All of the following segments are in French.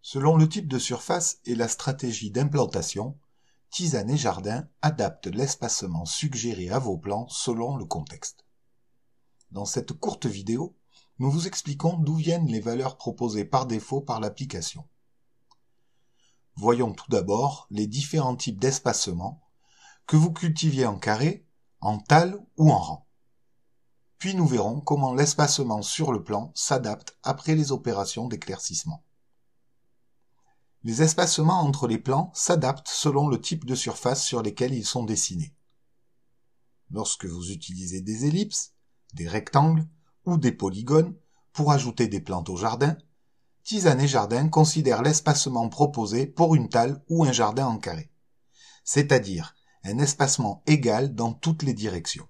Selon le type de surface et la stratégie d'implantation, Tisane et Jardin adaptent l'espacement suggéré à vos plans selon le contexte. Dans cette courte vidéo, nous vous expliquons d'où viennent les valeurs proposées par défaut par l'application. Voyons tout d'abord les différents types d'espacement, que vous cultiviez en carré, en talle ou en rang. Puis nous verrons comment l'espacement sur le plan s'adapte après les opérations d'éclaircissement. Les espacements entre les plans s'adaptent selon le type de surface sur lesquelles ils sont dessinés. Lorsque vous utilisez des ellipses, des rectangles ou des polygones pour ajouter des plantes au jardin, Tisane et Jardin considèrent l'espacement proposé pour une talle ou un jardin en carré, c'est-à-dire un espacement égal dans toutes les directions.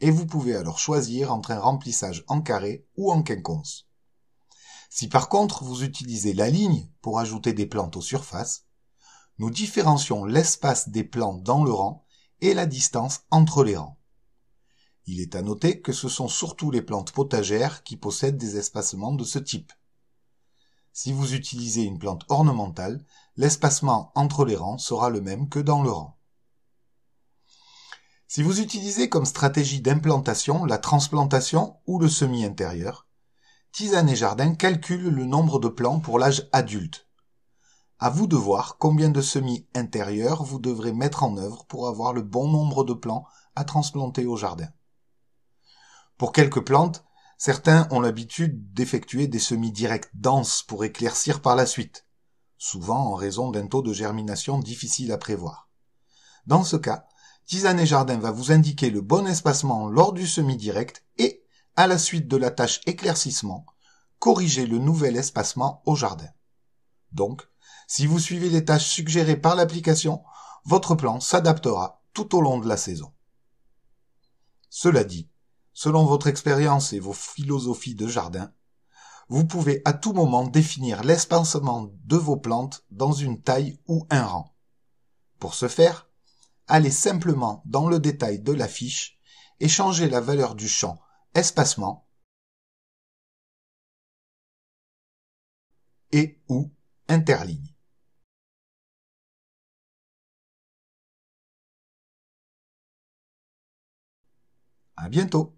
Et vous pouvez alors choisir entre un remplissage en carré ou en quinconce. Si par contre vous utilisez la ligne pour ajouter des plantes aux surfaces, nous différencions l'espace des plantes dans le rang et la distance entre les rangs. Il est à noter que ce sont surtout les plantes potagères qui possèdent des espacements de ce type. Si vous utilisez une plante ornementale, l'espacement entre les rangs sera le même que dans le rang. Si vous utilisez comme stratégie d'implantation la transplantation ou le semis intérieur, Tisane et Jardin calculent le nombre de plants pour l'âge adulte. À vous de voir combien de semis intérieurs vous devrez mettre en œuvre pour avoir le bon nombre de plants à transplanter au jardin. Pour quelques plantes, certains ont l'habitude d'effectuer des semis directs denses pour éclaircir par la suite, souvent en raison d'un taux de germination difficile à prévoir. Dans ce cas, Tisane et Jardin va vous indiquer le bon espacement lors du semis direct et, à la suite de la tâche éclaircissement, corriger le nouvel espacement au jardin. Donc, si vous suivez les tâches suggérées par l'application, votre plan s'adaptera tout au long de la saison. Cela dit, selon votre expérience et vos philosophies de jardin, vous pouvez à tout moment définir l'espacement de vos plantes dans une taille ou un rang. Pour ce faire, allez simplement dans le détail de la fiche et changez la valeur du champ espacement et ou interligne. À bientôt.